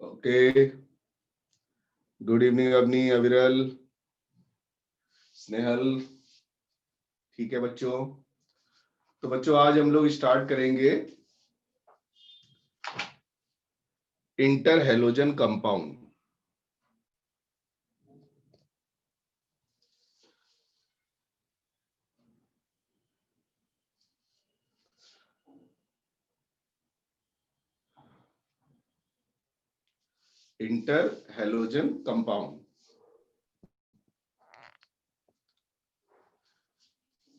Okay, good evening Avani, अविरल, स्नेहल। ठीक है बच्चों, तो बच्चों आज हम लोग स्टार्ट करेंगे inter halogen compound. Inter halogen compound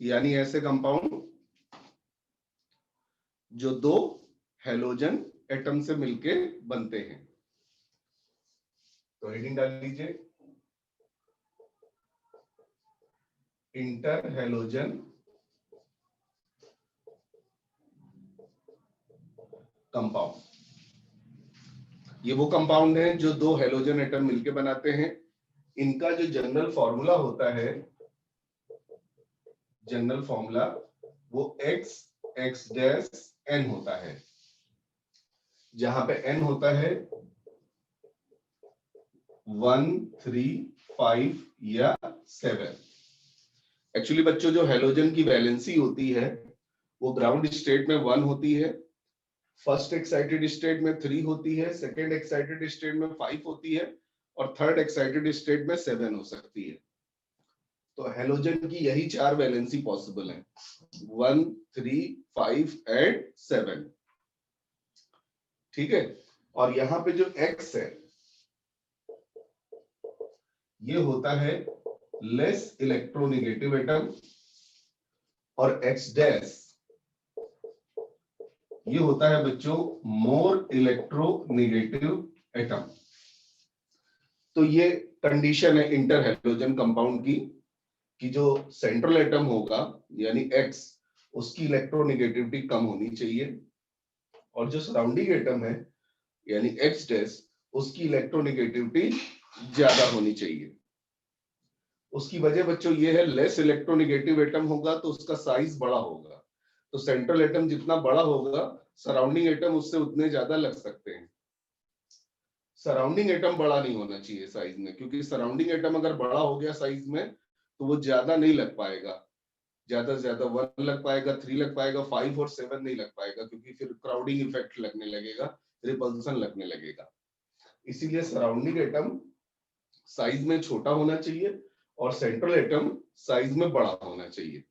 यानी ऐसे कंपाउंड जो दो हेलोजन एटम से मिलके बनते हैं। तो हेडिंग डाल लीजिए, इंटर हेलोजन कंपाउंड। ये वो कंपाउंड है जो दो हेलोजन एटम मिलके बनाते हैं। इनका जो जनरल फॉर्मूला होता है, जनरल फॉर्मूला वो x x डैश n होता है, जहां पे n होता है 1, 3, 5 या 7। एक्चुअली बच्चों जो हेलोजन की वैलेंसी होती है वो ग्राउंड स्टेट में 1 होती है, फर्स्ट एक्साइटेड स्टेट में 3 होती है, सेकेंड एक्साइटेड स्टेट में 5 होती है और थर्ड एक्साइटेड स्टेट में 7 हो सकती है। तो हेलोजन की यही 4 वैलेंसी पॉसिबल है, 1, 3, 5 एंड 7। ठीक है, और यहां पे जो X है ये होता है लेस इलेक्ट्रोनेगेटिव एटम और X डैश ये होता है बच्चों मोर इलेक्ट्रोनेगेटिव एटम। तो ये कंडीशन है इंटर हेलोजन कंपाउंड की कि जो सेंट्रल एटम होगा यानी X उसकी इलेक्ट्रोनेगेटिविटी कम होनी चाहिए और जो सराउंडिंग एटम है यानी X डैश उसकी इलेक्ट्रोनेगेटिविटी ज्यादा होनी चाहिए। उसकी वजह बच्चों ये है, लेस इलेक्ट्रोनेगेटिव एटम होगा तो उसका साइज बड़ा होगा, तो सेंट्रल एटम जितना बड़ा होगा सराउंडिंग एटम उससे उतने ज्यादा लग सकते हैं। सराउंडिंग एटम बड़ा नहीं होना चाहिए साइज में, क्योंकि सराउंडिंग एटम अगर बड़ा हो गया साइज में तो वो ज्यादा नहीं लग पाएगा, ज्यादा से ज्यादा 1 लग पाएगा, 3 लग पाएगा, 5 और 7 नहीं लग पाएगा, क्योंकि फिर क्राउडिंग इफेक्ट लगने लगेगा, रिपल्सन लगने लगेगा। इसीलिए सराउंडिंग एटम साइज में छोटा होना चाहिए और सेंट्रल एटम साइज में बड़ा होना चाहिए।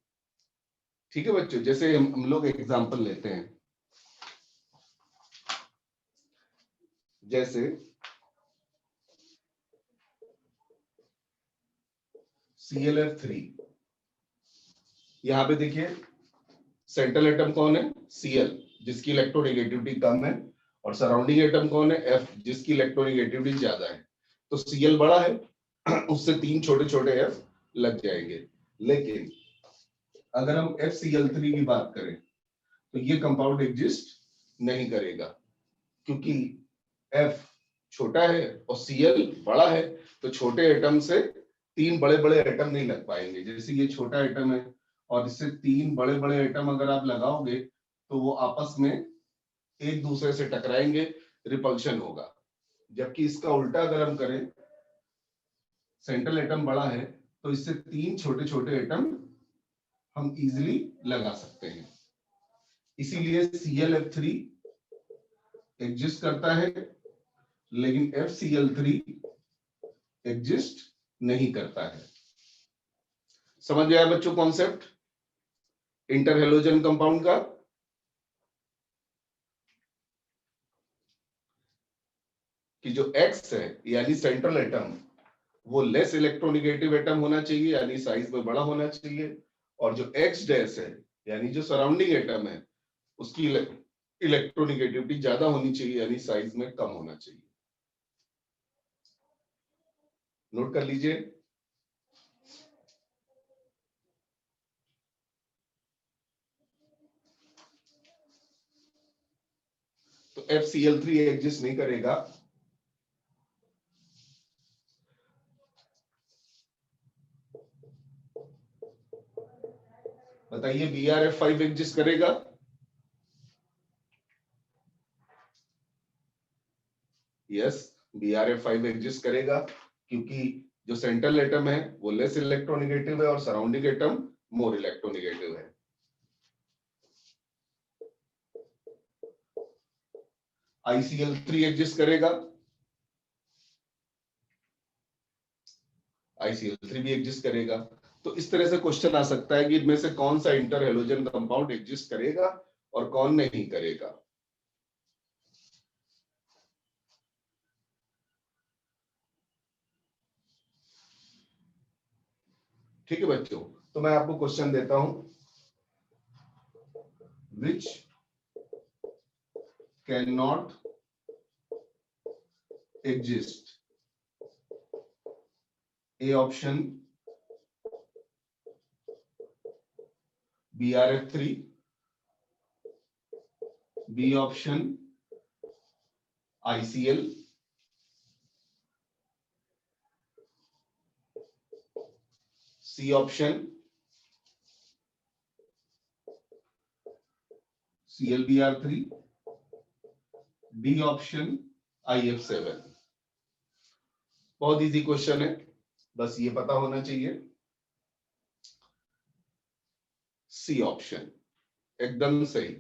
ठीक है बच्चों, जैसे हम लोग एग्जांपल लेते हैं, जैसे ClF3। यहां पे देखिए सेंट्रल एटम कौन है, Cl जिसकी इलेक्ट्रोनेगेटिविटी कम है, और सराउंडिंग एटम कौन है, F जिसकी इलेक्ट्रोनेगेटिविटी ज्यादा है। तो Cl बड़ा है उससे 3 छोटे छोटे F लग जाएंगे। लेकिन अगर हम FCl3 की बात करें तो ये कंपाउंड एग्जिस्ट नहीं करेगा, क्योंकि F छोटा है और Cl बड़ा है, तो छोटे एटम से 3 बड़े बड़े एटम नहीं लग पाएंगे। जैसे ये छोटा एटम है और इससे 3 बड़े बड़े एटम अगर आप लगाओगे तो वो आपस में एक दूसरे से टकराएंगे, रिपल्शन होगा। जबकि इसका उल्टा अगर हम करें, सेंट्रल एटम बड़ा है तो इससे 3 छोटे छोटे एटम हम इजीली लगा सकते हैं। इसीलिए ClF3 एग्जिस्ट करता है लेकिन FCl3 एग्जिस्ट नहीं करता है। समझ गया बच्चों कॉन्सेप्ट इंटर हेलोजन कंपाउंड का? कि जो X है यानी सेंट्रल एटम वो लेस इलेक्ट्रोनेगेटिव एटम होना चाहिए यानी साइज में बड़ा होना चाहिए, और जो X डैश है यानी जो सराउंडिंग एटम है उसकी इलेक्ट्रोनेगेटिविटी ज्यादा होनी चाहिए यानी साइज में कम होना चाहिए। नोट कर लीजिए। तो FCl3 एग्जिस्ट नहीं करेगा। बताइए BrF5 एग्जिस्ट करेगा? यस, BrF5 एग्जिस्ट करेगा क्योंकि जो सेंट्रल एटम है वो लेस इलेक्ट्रोनेगेटिव है और सराउंडिंग एटम मोर इलेक्ट्रोनेगेटिव है। ICl3 एग्जिस्ट करेगा, ICl3 भी एग्जिस्ट करेगा। तो इस तरह से क्वेश्चन आ सकता है कि इनमें से कौन सा इंटर हेलोजन कंपाउंड एग्जिस्ट करेगा और कौन नहीं करेगा। ठीक है बच्चों, तो मैं आपको क्वेश्चन देता हूं, which can not exist. A option BrF3, B option ICl, C option ClBr3, D option IF7। बहुत इजी क्वेश्चन है, बस ये पता होना चाहिए। सी ऑप्शन एकदम सही,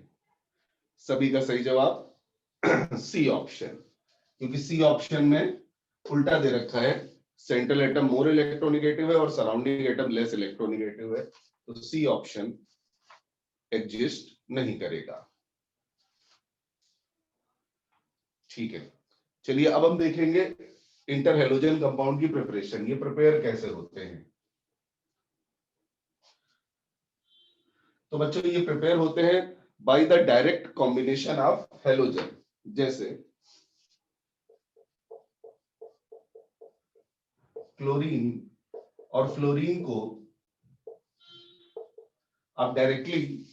सभी का सही जवाब सी ऑप्शन, क्योंकि सी ऑप्शन में उल्टा दे रखा है, सेंट्रल एटम मोर इलेक्ट्रोनेगेटिव है और सराउंडिंग एटम लेस इलेक्ट्रोनेगेटिव है, तो सी ऑप्शन एग्जिस्ट नहीं करेगा। ठीक है, चलिए अब हम देखेंगे इंटर हेलोजन कंपाउंड की प्रिपरेशन, ये प्रिपेयर कैसे होते हैं। तो बच्चों ये प्रिपेयर होते हैं by the direct combination of halogen. जैसे क्लोरीन और फ्लोरीन को आप डायरेक्टली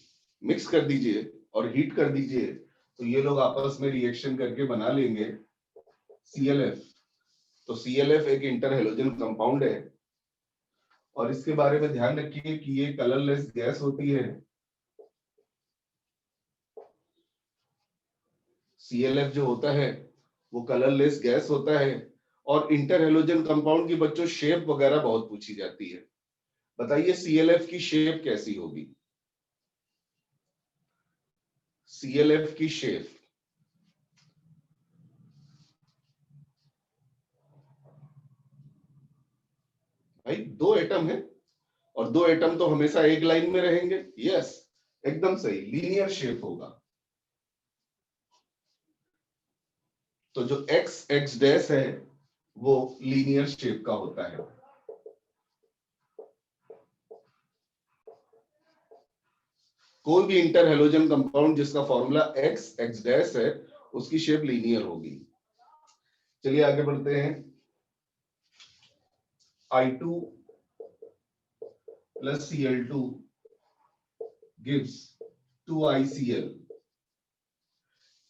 मिक्स कर दीजिए और हीट कर दीजिए, तो ये लोग आपस में रिएक्शन करके बना लेंगे ClF। तो ClF एक इंटर हेलोजन कंपाउंड है और इसके बारे में ध्यान रखिए कि ये कलरलेस गैस होती है। ClF जो होता है वो कलरलेस गैस होता है और इंटर हेलोजन कंपाउंड की बच्चों शेप वगैरह बहुत पूछी जाती है। बताइए ClF की शेप कैसी होगी? ClF की शेप, भाई दो एटम है और दो एटम तो हमेशा एक लाइन में रहेंगे। यस, एकदम सही, लीनियर शेप होगा। तो जो x डैश है वो लीनियर शेप का होता है। कोई भी इंटर हेलोजन कंपाउंड जिसका फॉर्मूला x डैश है उसकी शेप लीनियर होगी। चलिए आगे बढ़ते हैं। I2 plus Cl2 gives 2ICl।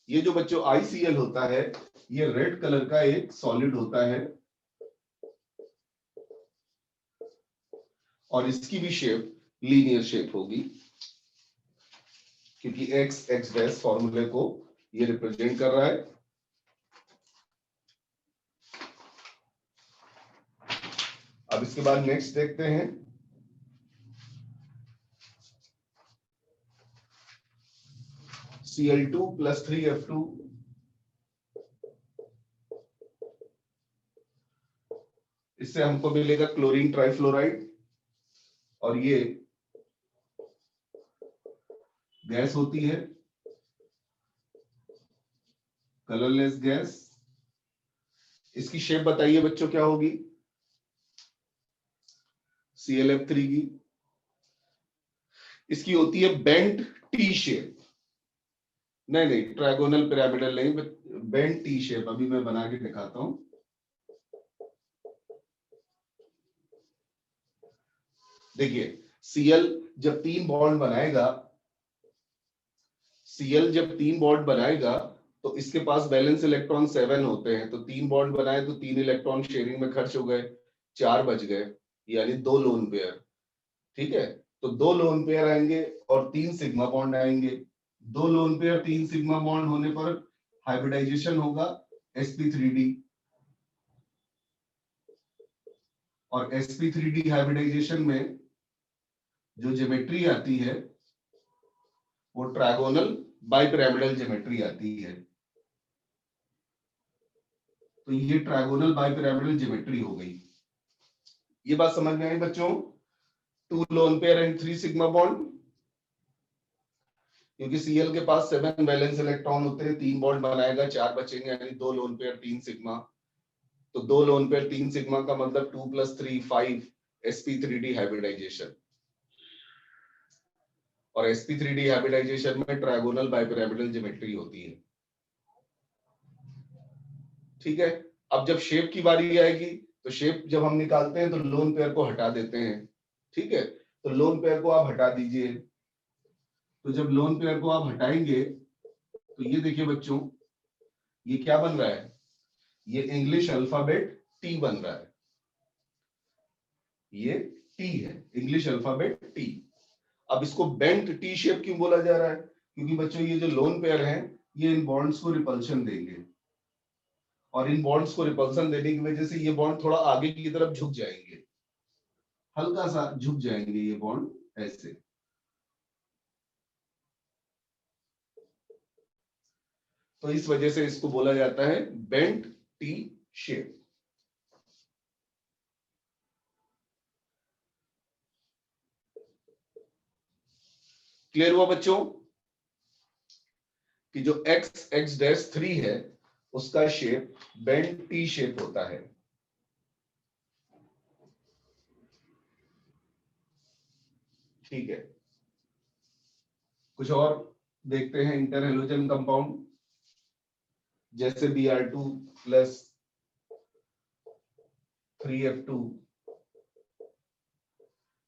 ये जो बच्चों ICl होता है ये रेड कलर का एक सॉलिड होता है और इसकी भी शेप लीनियर शेप होगी क्योंकि x डैश फॉर्मूले को ये रिप्रेजेंट कर रहा है। अब इसके बाद नेक्स्ट देखते हैं। Cl2 plus 3F2 इससे हमको मिलेगा क्लोरीन ट्राइफ्लोराइड और ये गैस होती है, कलरलेस गैस। इसकी शेप बताइए बच्चों क्या होगी? ClF3 की इसकी होती है बेंट टी शेप। नहीं, ट्रायगोनल पिरामिडल नहीं, बेंट टी शेप। अभी मैं बना के दिखाता हूं। देखिए Cl जब तीन बॉन्ड बनाएगा, Cl जब तीन बॉन्ड बनाएगा तो इसके पास बैलेंस इलेक्ट्रॉन 7 होते हैं, तो तीन बॉन्ड बनाए तो तीन इलेक्ट्रॉन शेयरिंग में खर्च हो गए, 4 बच गए, यानी 2 लोन पेयर। ठीक है, तो 2 लोन पेयर आएंगे और 3 सिग्मा बॉन्ड आएंगे। 2 लोन पेयर 3 सिग्मा बॉन्ड होने पर हाइब्रिडाइजेशन होगा, sp3d, और sp3d हाइब्रिडाइजेशन में जो ज्योमेट्री आती है वो ट्रायगोनल बाइपिरामिडल ज्योमेट्री आती है। तो ये ट्रायगोनल बाइपिरामिडल ज्योमेट्री हो गई। ये बात समझ में आई बच्चों? 2 lone pair and 3 sigma bond, क्योंकि Cl के पास 7 वैलेंस इलेक्ट्रॉन होते हैं, 3 बॉन्ड बनाएगा, 4 बचेंगे, यानी 2 लोन पेयर 3 सिग्मा। तो 2 लोन पेयर 3 सिग्मा का मतलब 2 + 3 5 sp3d हाइब्रिडाइजेशन। और sp3d हाइब्रिडाइजेशन में ट्रायगोनल बाइपिरामिडल ज्योमेट्री होती है। ठीक है, अब जब शेप की बारी आएगी तो शेप जब हम निकालते हैं तो लोन पेयर को हटा देते हैं। ठीक है, तो लोन पेयर को आप हटा दीजिए। तो जब लोन पेयर को आप हटाएंगे तो ये देखिए बच्चों, ये क्या बन रहा है? ये इंग्लिश अल्फाबेट टी बन रहा है। ये टी है, इंग्लिश अल्फाबेट टी। अब इसको बेंट टी शेप क्यों बोला जा रहा है? क्योंकि बच्चों ये जो लोन पेयर हैं ये इन बॉन्ड्स को रिपल्शन देंगे, और इन बॉन्ड्स को रिपल्शन देने की वजह से ये बॉन्ड थोड़ा आगे की तरफ झुक जाएंगे, हल्का सा झुक जाएंगे ये बॉन्ड ऐसे। तो इस वजह से इसको बोला जाता है बेंट टी शेप। क्लियर हुआ बच्चों कि जो x(x'3) है उसका शेप बेंट टी शेप होता है। ठीक है, कुछ और देखते हैं इंटर हैलोजन कंपाउंड, जैसे Br2 + 3F2,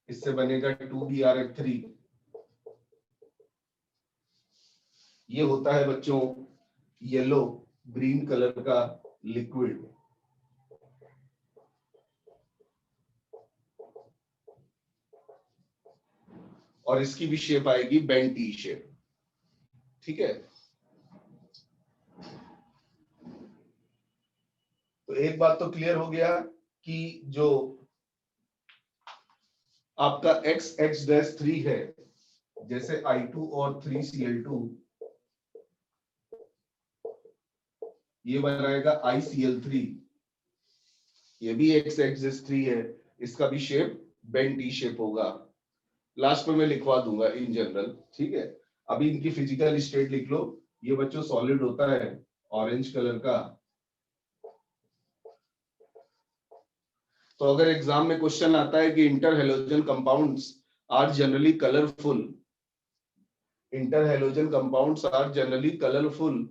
इससे बनेगा 2BrF3। ये होता है बच्चों येलो ग्रीन कलर का लिक्विड। और इसकी भी शेप आएगी बेंट टी शेप। ठीक है, तो एक बात तो क्लियर हो गया कि जो आपका x(x'3) है, जैसे I2 और 3Cl2, ये बनाएगा ICl3, ये भी x(x'3) है, इसका भी शेप बेंट टी शेप होगा। लास्ट में मैं लिखवा दूंगा इन जनरल। ठीक है, अभी इनकी फिजिकल स्टेट लिख लो। ये बच्चों सॉलिड होता है ऑरेंज कलर का। तो अगर एग्जाम में क्वेश्चन आता है कि inter halogen compounds are generally colourful, inter halogen compounds are generally colourful,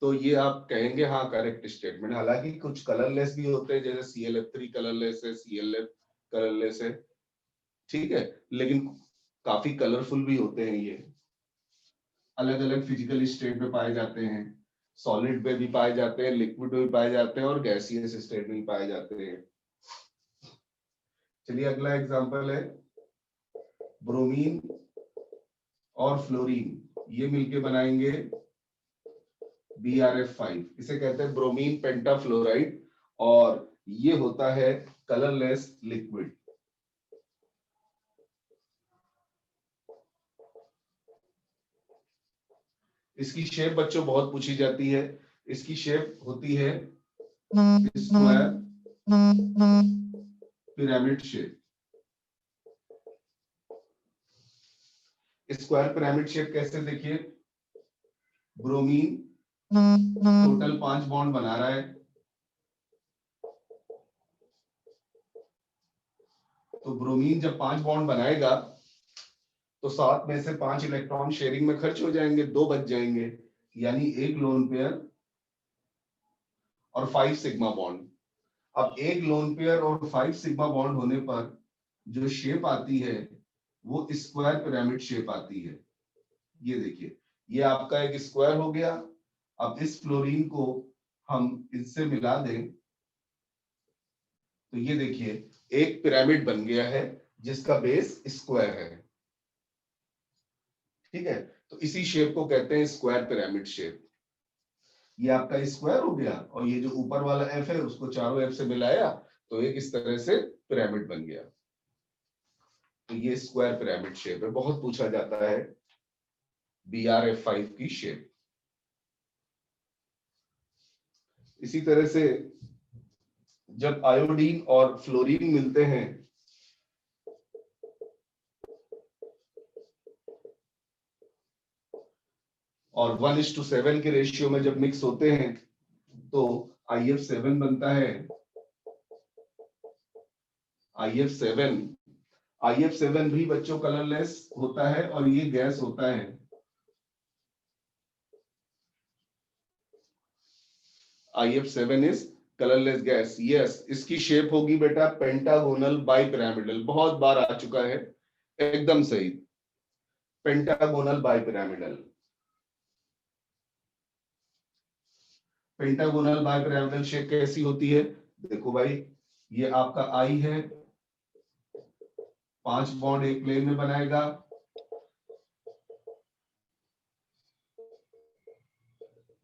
तो ये आप कहेंगे हाँ करेक्ट स्टेटमेंट। हालांकि कुछ कलरलेस भी होते हैं, जैसे ClF3 कलरलेस है, ClF कलरलेस है। ठीक है, लेकिन काफी कलरफुल भी होते हैं। ये अलग अलग फिजिकल स्टेट में पाए जाते हैं, सॉलिड में भी पाए जाते हैं, लिक्विड में भी पाए जाते हैं, और गैसियस स्टेट में भी पाए जाते हैं। चलिए अगला एग्जांपल है ब्रोमीन और फ्लोरीन, ये मिलके बनाएंगे BrF5। इसे कहते हैं ब्रोमीन पेंटाफ्लोराइड, और ये होता है कलरलेस लिक्विड। इसकी शेप बच्चों बहुत पूछी जाती है। इसकी शेप होती है square pyramid shape. Square pyramid shape कैसे? देखिए, ब्रोमीन टोटल 5 बॉन्ड बना रहा है, तो ब्रोमीन जब 5 बॉन्ड बनाएगा तो 7 में से 5 इलेक्ट्रॉन शेयरिंग में खर्च हो जाएंगे, 2 बच जाएंगे, यानी 1 लोन पेयर और 5 सिग्मा बॉन्ड। अब 1 लोन पेयर और 5 सिग्मा बॉन्ड होने पर जो शेप आती है वो स्क्वायर पिरामिड शेप आती है। ये देखिए, ये आपका एक स्क्वायर हो गया। अब इस फ्लोरीन को हम इससे मिला दें तो ये देखिए एक पिरामिड बन गया है जिसका बेस स्क्वायर है। ठीक है, तो इसी शेप को कहते हैं स्क्वायर पिरामिड शेप। ये आपका स्क्वायर हो गया और ये जो ऊपर वाला एफ है उसको चारों एफ से मिलाया तो एक इस तरह से पिरामिड बन गया। तो ये स्क्वायर पिरामिड शेप है, बहुत पूछा जाता है BRF5 की शेप। इसी तरह से जब आयोडीन और फ्लोरीन मिलते हैं और 1:7 के रेशियो में जब मिक्स होते हैं तो IF7 बनता है। IF7 भी बच्चों कलरलेस होता है और ये गैस होता है। IF7 is colourless gas. Yes, इसकी शेप होगी बेटा पेंटागोनल बाइपिरामिडल, बहुत बार आ चुका है, एकदम सही, pentagonal bipyramidal. Pentagonal bipyramidal shape कैसी होती है? देखो भाई, ये आपका आई है, 5 बॉन्ड एक प्लेन में बनाएगा,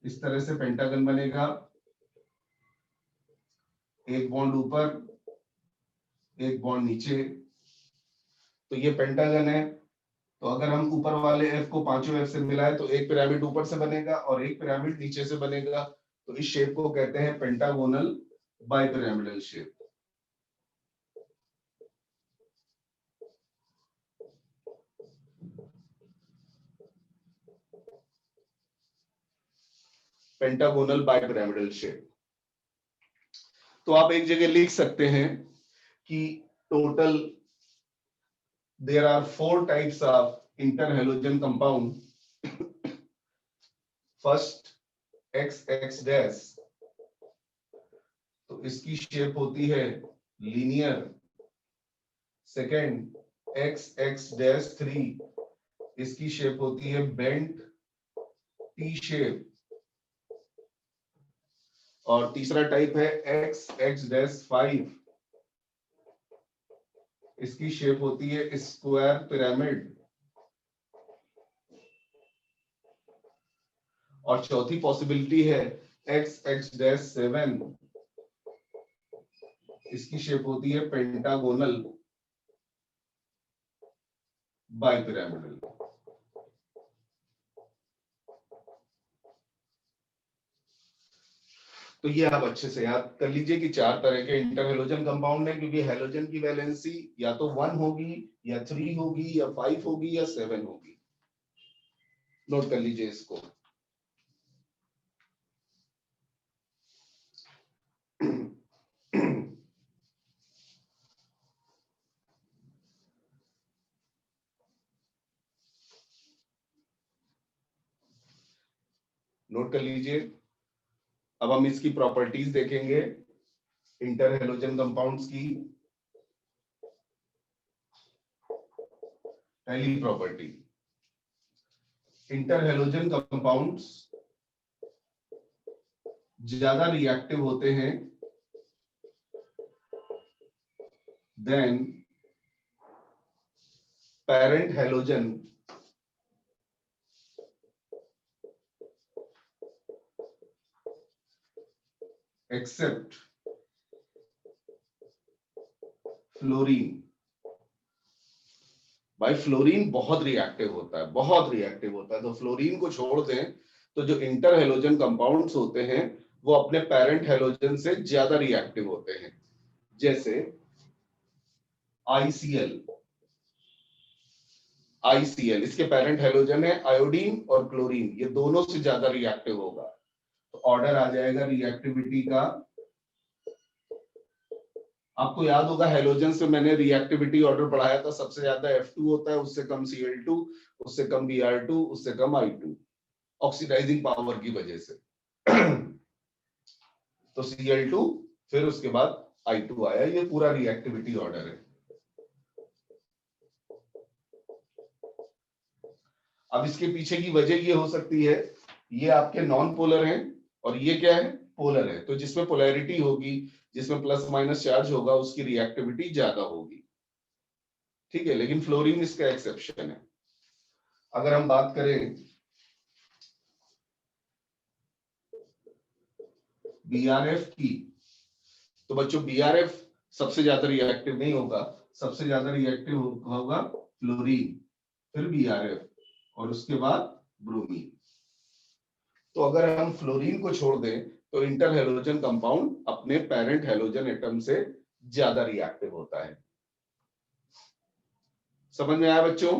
इस तरह से पेंटागन बनेगा, एक बॉन्ड ऊपर, एक बॉन्ड नीचे, तो ये पेंटागन है। तो अगर हम ऊपर वाले एफ को पांचों एफ से मिलाए तो एक पिरामिड ऊपर से बनेगा और एक पिरामिड नीचे से बनेगा, तो इस शेप को कहते हैं pentagonal bipyramidal shape. Pentagonal bipyramidal shape. तो आप एक जगह लिख सकते हैं कि total there are 4 types of interhalogen compound. First XX dash, तो इसकी शेप होती है लीनियर। सेकेंड XX-3, इसकी शेप होती है बेंट टी शेप। और तीसरा टाइप है XX-5, इसकी शेप होती है स्क्वायर पिरामिड। और चौथी पॉसिबिलिटी है XX-7, इसकी शेप होती है पेंटागोनल बाइपिरामिडल। तो ये आप अच्छे से याद कर लीजिए कि 4 तरह के इंटरहैलोजन कंपाउंड है, क्योंकि हैलोजन की वैलेंसी या तो 1 होगी या 3 होगी या 5 होगी या 7 होगी। नोट कर लीजिए इसको। नोट कर लीजिए। अब हम इसकी प्रॉपर्टीज देखेंगे इंटरहैलोजन कंपाउंड्स की। पहली प्रॉपर्टी, इंटरहैलोजन कंपाउंड्स ज्यादा रिएक्टिव होते हैं than parent halogen except fluorine. भाई फ्लोरीन बहुत रिएक्टिव होता है, बहुत रिएक्टिव होता है, तो फ्लोरीन को छोड़ दें तो जो इंटर हैलोजन कंपाउंड्स होते हैं वो अपने पेरेंट हैलोजन से ज्यादा रिएक्टिव होते हैं। जैसे ICl, इसके पेरेंट हैलोजन है आयोडीन और क्लोरीन, ये दोनों से ज्यादा रिएक्टिव होगा। तो ऑर्डर आ जाएगा रिएक्टिविटी का। आपको याद होगा हैलोजन से मैंने रिएक्टिविटी ऑर्डर पढ़ाया था, सबसे ज्यादा F2 होता है, उससे कम Cl2, उससे कम Br2, उससे कम I2, ऑक्सीडाइजिंग पावर की वजह से। तो Cl2, फिर उसके बाद I2 आया, ये पूरा रिएक्टिविटी ऑर्डर है। अब इसके पीछे की वजह ये हो सकती है, ये आपके नॉन पोलर हैं और ये क्या है, पोलर है, तो जिसमें पोलैरिटी होगी, जिसमें प्लस माइनस चार्ज होगा, उसकी रिएक्टिविटी ज्यादा होगी। ठीक है, लेकिन फ्लोरीन इसका एक्सेप्शन है। अगर हम बात करें BRF की, तो बच्चों BRF सबसे ज्यादा रिएक्टिव नहीं होगा, सबसे ज्यादा रिएक्टिव होगा फ्लोरीन, फिर BRF और उसके बाद ब्रोमीन। तो अगर हम फ्लोरीन को छोड़ दें तो इंटर हेलोजन कंपाउंड अपने पेरेंट हेलोजन एटम से ज्यादा रिएक्टिव होता है। समझ में आया बच्चों?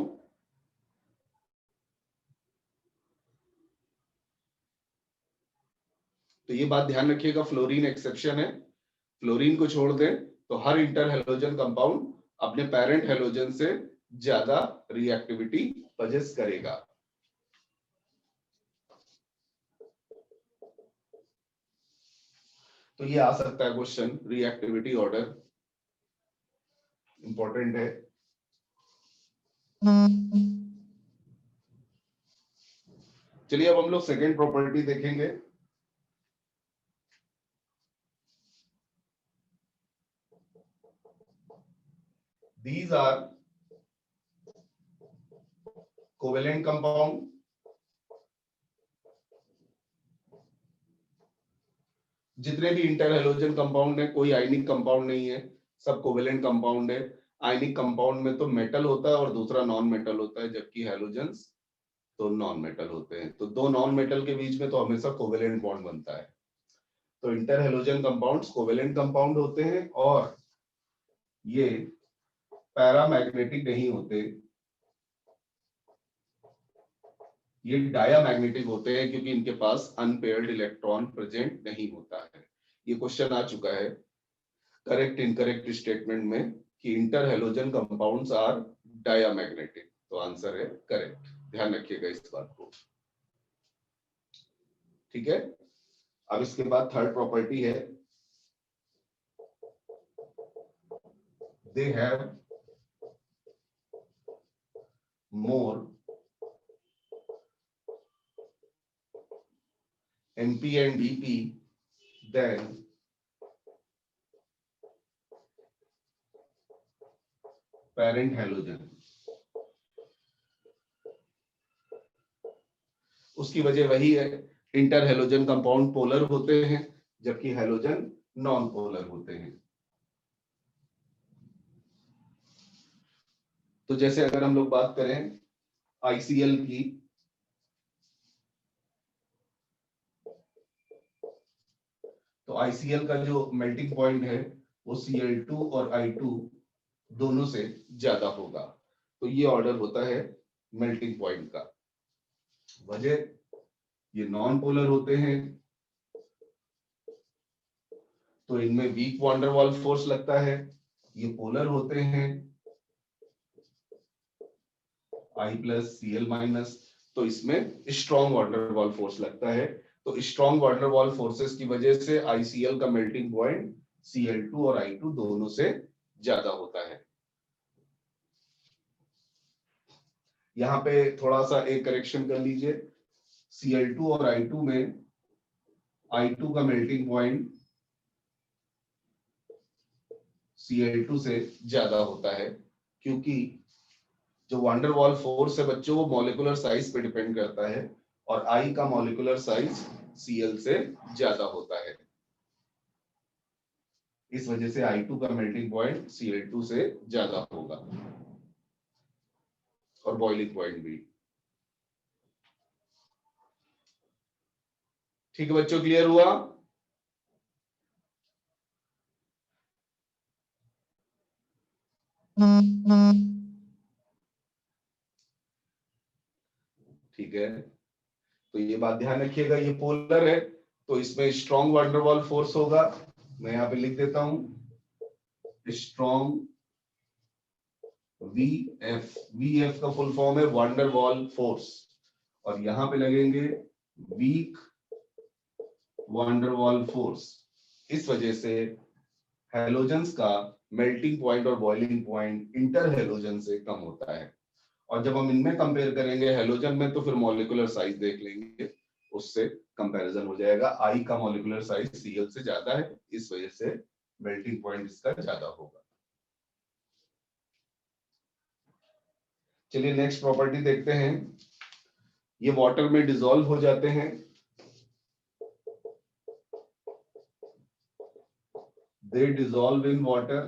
तो ये बात ध्यान रखिएगा, फ्लोरीन एक्सेप्शन है। फ्लोरीन को छोड़ दें तो हर इंटर हेलोजन कंपाउंड अपने पेरेंट हेलोजन से ज्यादा रिएक्टिविटी पजेस करेगा। तो ये आ सकता है क्वेश्चन, रिएक्टिविटी ऑर्डर इंपॉर्टेंट है। चलिए अब हम लोग सेकेंड प्रॉपर्टी देखेंगे। These are covalent compound. जितने भी इंटर हेलोजन कंपाउंड है, कोई आयनिक कंपाउंड नहीं है, सब कोवेलेंट कंपाउंड है। आयनिक कंपाउंड में तो मेटल होता है और दूसरा नॉन मेटल होता है, जबकि हेलोजेंस तो नॉन मेटल होते हैं। तो दो नॉन मेटल के बीच में तो हमेशा कोवेलेंट बॉन्ड बनता है। तो inter halogen compounds covalent compound होते हैं और ये पैरामैग्नेटिक नहीं होते, ये डायामैग्नेटिक होते हैं, क्योंकि इनके पास अनपेयर्ड इलेक्ट्रॉन प्रेजेंट नहीं होता है। ये क्वेश्चन आ चुका है करेक्ट इनकरेक्ट स्टेटमेंट में कि inter halogen compounds are diamagnetic. तो आंसर है करेक्ट, ध्यान रखिएगा इस बात को। ठीक है, अब इसके बाद थर्ड प्रॉपर्टी है, they have more MP and DP than parent halogen। उसकी वजह वही है, इंटर हेलोजन कंपाउंड पोलर होते हैं जबकि हेलोजन नॉन पोलर होते हैं। तो जैसे अगर हम लोग बात करें ICL की, तो ICL का जो मेल्टिंग पॉइंट है वो Cl2 और I2 दोनों से ज्यादा होगा। तो ये ऑर्डर होता है मेल्टिंग पॉइंट का। वजह, ये नॉन पोलर होते हैं तो इनमें weak van der Waals force लगता है। ये पोलर होते हैं I+Cl-, तो इसमें strong van der Waals force लगता है। तो strong van der Waals forces की वजह से ICL का मेल्टिंग पॉइंट Cl2 और I2 दोनों से ज्यादा होता है। यहाँ पे थोड़ा सा एक करेक्शन कर लीजिए, Cl2 और I2 में I2 का मेल्टिंग पॉइंट Cl2 से ज्यादा होता है, क्योंकि जो वैन डर वाल्स फोर्स है बच्चों वो मॉलिक्यूलर साइज पे डिपेंड करता है और I का मॉलिक्यूलर साइज Cl से ज्यादा होता है। इस वजह से I2 का मेल्टिंग पॉइंट Cl2 से ज्यादा होगा और बॉइलिंग पॉइंट भी। ठीक है बच्चों, क्लियर हुआ? ठीक है, तो ये बात ध्यान रखिएगा, ये पोलर है तो इसमें strong van der Waals force होगा। मैं यहाँ पे लिख देता हूं स्ट्रॉन्ग VF का फुल फॉर्म है वैन डर वाल्स फोर्स, और यहां पे लगेंगे weak van der Waals force. इस वजह से हेलोजेंस का मेल्टिंग पॉइंट और बॉइलिंग पॉइंट इंटर हेलोजन से कम होता है। और जब हम इनमें कंपेयर करेंगे हेलोजन में, तो फिर मॉलिक्यूलर साइज देख लेंगे, उससे कंपैरिजन हो जाएगा। I का मॉलिक्यूलर साइज Cl से ज्यादा है, इस वजह से मेल्टिंग पॉइंट इसका ज्यादा होगा। चलिए नेक्स्ट प्रॉपर्टी देखते हैं। ये वाटर में डिसॉल्व हो जाते हैं they dissolve in water.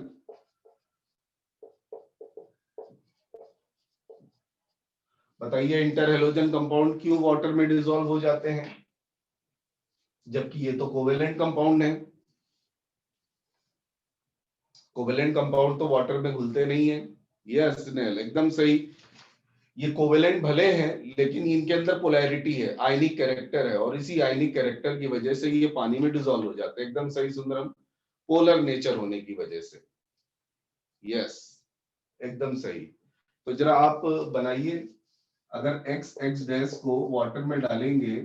बताइए इंटर हेलोजन कंपाउंड क्यों वाटर में डिसॉल्व हो जाते हैं, जबकि ये तो कोवेलेंट कंपाउंड है। कोवेलेंट कंपाउंड तो वाटर में घुलते नहीं है। यस स्नेल, एकदम सही। ये कोवेलेंट भले हैं लेकिन इनके अंदर पोलैरिटी है, आयनिक कैरेक्टर है, और इसी आयनिक कैरेक्टर की वजह से ये पानी में डिसॉल्व हो जाते हैं। एकदम सही सुंदरम, पोलर नेचर होने की वजह से। यस, एकदम सही। तो जरा आप बनाइए, अगर x x डैश को वाटर में डालेंगे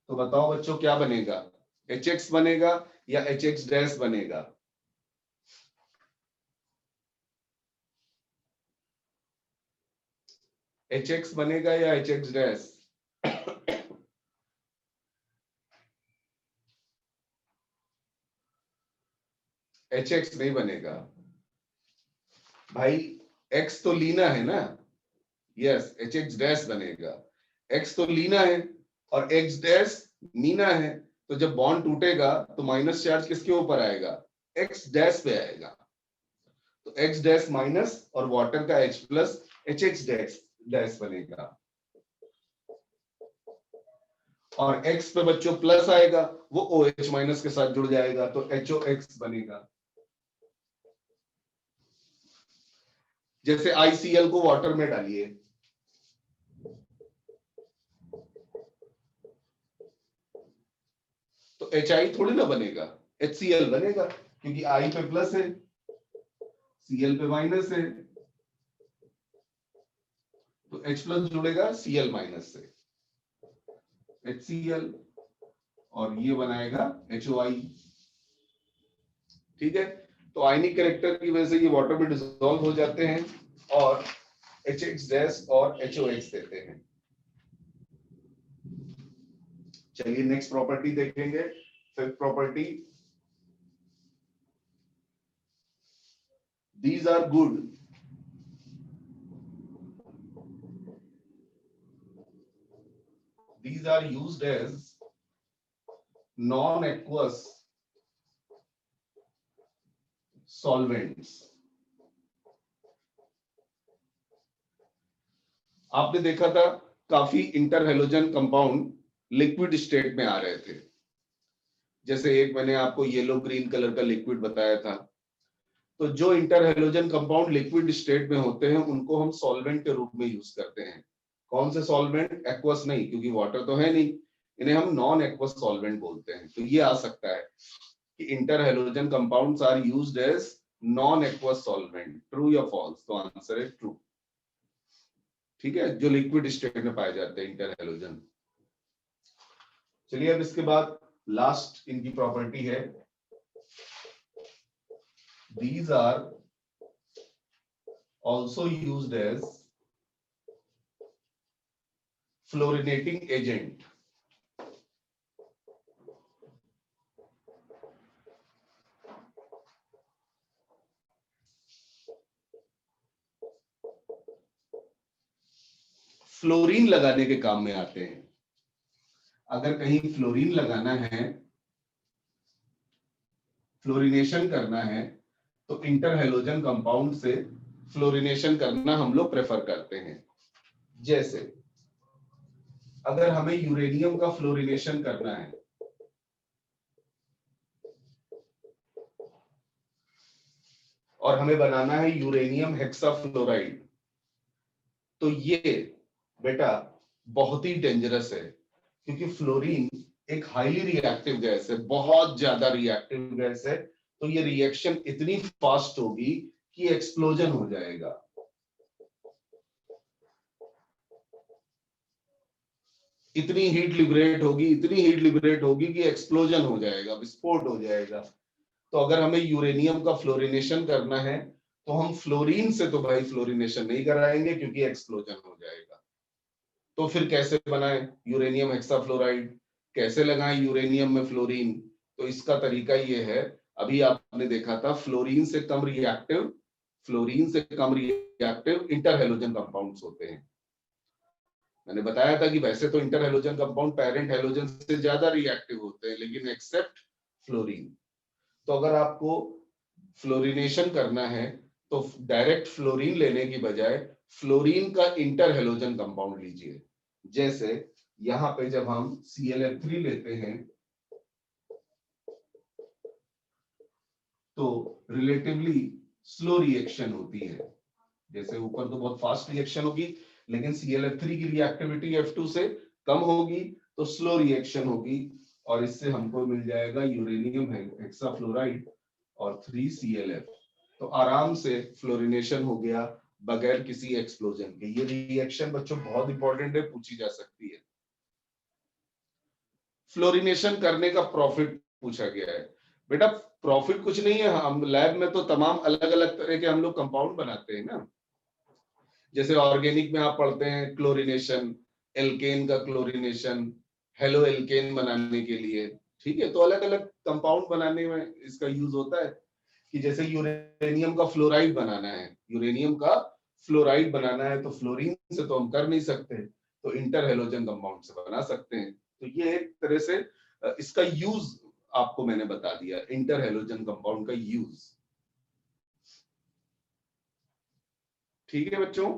तो बताओ बच्चों क्या बनेगा, HX बनेगा या HX डैश बनेगा? HX बनेगा या HX डैश? HX नहीं बनेगा भाई, X तो लीना है ना। यस, HX डैश बनेगा। X तो लीना है और X डैश मीना है, तो जब बॉन्ड टूटेगा तो माइनस चार्ज किसके ऊपर आएगा, X डैश पे आएगा। तो X डैश माइनस और वाटर का H प्लस, HX डैश बनेगा। और X पे बच्चों प्लस आएगा, वो OH माइनस के साथ जुड़ जाएगा, तो HOX बनेगा। जैसे ICL को वाटर में डालिए, तो HI थोड़ी ना बनेगा, HCl बनेगा, क्योंकि I पे प्लस है, Cl पे माइनस है, तो H प्लस जुड़ेगा Cl माइनस से, HCl, और ये बनाएगा HOI। ठीक है, तो आयनिक कैरेक्टर की वजह से ये वाटर में डिसॉल्व हो जाते हैं और HX डैश और HOX देते हैं। चलिए नेक्स्ट प्रॉपर्टी देखेंगे, fifth property, these are good these are used as non-aqueous solvents। आपने देखा था काफी inter halogen compound liquid state में आ रहे थे, जैसे एक मैंने आपको येलो ग्रीन कलर का लिक्विड बताया था। तो जो inter halogen compound liquid state में होते हैं उनको हम सॉल्वेंट के रूप में यूज करते हैं। कौन से सॉल्वेंट? एक्वस नहीं, क्योंकि वाटर तो है नहीं, इन्हें हम नॉन एक्वस सॉल्वेंट बोलते हैं। तो ये आ सकता है कि inter halogen compounds are used as non aqueous solvent. True या फॉल्स? तो आंसर है ट्रू। ठीक है, जो लिक्विड स्टेट में पाए जाते हैं इंटर हेलोजन। चलिए अब इसके बाद लास्ट इनकी प्रॉपर्टी है, these are also used as fluorinating agent। Fluorine लगाने के काम में आते हैं। अगर कहीं फ्लोरीन लगाना है, फ्लोरिनेशन करना है, तो इंटर हेलोजन कंपाउंड से फ्लोरिनेशन करना हम लोग प्रेफर करते हैं। जैसे अगर हमें यूरेनियम का फ्लोरिनेशन करना है, और हमें बनाना है यूरेनियम हेक्साफ्लोराइड, तो ये बेटा बहुत ही डेंजरस है, क्योंकि फ्लोरीन एक हाईली रिएक्टिव गैस है, बहुत ज्यादा रिएक्टिव गैस है। तो ये रिएक्शन इतनी फास्ट होगी कि एक्सप्लोजन हो जाएगा। इतनी हीट लिबरेट होगी, इतनी हीट लिबरेट होगी कि एक्सप्लोजन हो जाएगा, विस्फोट हो जाएगा। तो अगर हमें यूरेनियम का फ्लोरिनेशन करना है तो हम फ्लोरीन से तो भाई फ्लोरिनेशन नहीं कराएंगे, क्योंकि एक्सप्लोजन हो जाएगा। तो फिर कैसे बनाएं यूरेनियम हेक्साफ्लोराइड, कैसे लगाएं यूरेनियम में फ्लोरीन? तो इसका तरीका ये है, अभी आपने देखा था फ्लोरीन से कम रिएक्टिव, फ्लोरीन से कम रिएक्टिव इंटर हेलोजन कंपाउंड्स होते हैं। मैंने बताया था कि वैसे तो inter halogen compound parent halogen से ज्यादा रिएक्टिव होते हैं, लेकिन एक्सेप्ट फ्लोरीन। तो अगर आपको फ्लोरिनेशन करना है तो डायरेक्ट फ्लोरीन लेने की बजाय फ्लोरीन का इंटर हेलोजन कंपाउंड लीजिए। जैसे यहां पे जब हम ClF3 लेते हैं तो रिलेटिवली स्लो रिएक्शन होती है। जैसे ऊपर तो बहुत फास्ट रिएक्शन होगी, लेकिन ClF3 की रिएक्टिविटी F2 से कम होगी, तो स्लो रिएक्शन होगी, और इससे हमको मिल जाएगा यूरेनियम हेक्साफ्लोराइड और 3ClF। तो आराम से फ्लोरिनेशन हो गया बगैर किसी एक्सप्लोजन के। ये रिएक्शन बच्चों बहुत इंपॉर्टेंट है, पूछी जा सकती है। फ्लोरिनेशन करने का प्रॉफिट पूछा गया है। बेटा प्रॉफिट कुछ नहीं है, हम लैब में तो तमाम अलग अलग तरह के हम लोग कंपाउंड बनाते हैं ना। जैसे ऑर्गेनिक में आप पढ़ते हैं क्लोरिनेशन, एल्केन का क्लोरिनेशन, हेलो एल्केन बनाने के लिए, ठीक है। तो अलग अलग कंपाउंड बनाने में इसका यूज होता है। कि जैसे यूरेनियम का फ्लोराइड बनाना है, यूरेनियम का फ्लोराइड बनाना है, तो फ्लोरीन से तो हम कर नहीं सकते, तो इंटर हेलोजन कंपाउंड से बना सकते हैं। तो ये एक तरह से इसका यूज आपको मैंने बता दिया, इंटर हेलोजन कंपाउंड का यूज। ठीक है बच्चों।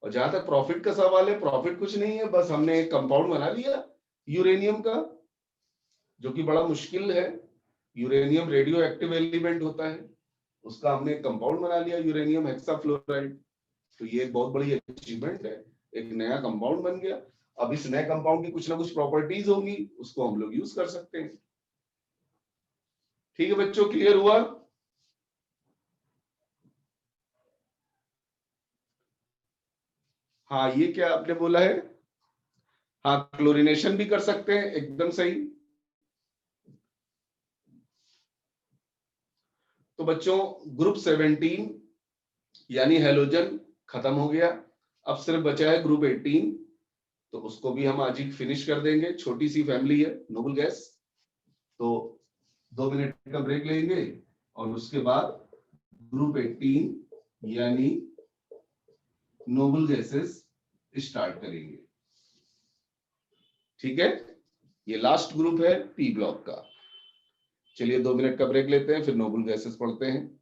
और जहां तक प्रॉफिट का सवाल है, प्रॉफिट कुछ नहीं है, बस हमने एक कंपाउंड बना लिया यूरेनियम का, जो कि बड़ा मुश्किल है। यूरेनियम रेडियो एक्टिव एलिमेंट होता है, उसका हमने कंपाउंड बना लिया यूरेनियम हेक्साफ्लोराइड। तो ये एक बहुत बड़ी अचीवमेंट है, एक नया कंपाउंड बन गया। अब इस नए कंपाउंड की कुछ ना कुछ प्रॉपर्टीज होंगी, उसको हम लोग यूज कर सकते हैं। ठीक है बच्चों, क्लियर हुआ? हाँ, ये क्या आपने बोला है? हाँ, क्लोरिनेशन भी कर सकते हैं, एकदम सही। तो बच्चों ग्रुप 17 यानी हेलोजन खत्म हो गया, अब सिर्फ बचा है ग्रुप 18। तो उसको भी हम आज ही फिनिश कर देंगे, छोटी सी फैमिली है नोबल गैस। तो 2 मिनट का ब्रेक लेंगे और उसके बाद ग्रुप 18 यानी नोबल गैसेस स्टार्ट करेंगे। ठीक है, ये लास्ट ग्रुप है पी ब्लॉक का। चलिए 2 मिनट का ब्रेक लेते हैं, फिर नोबल गैसेस पढ़ते हैं।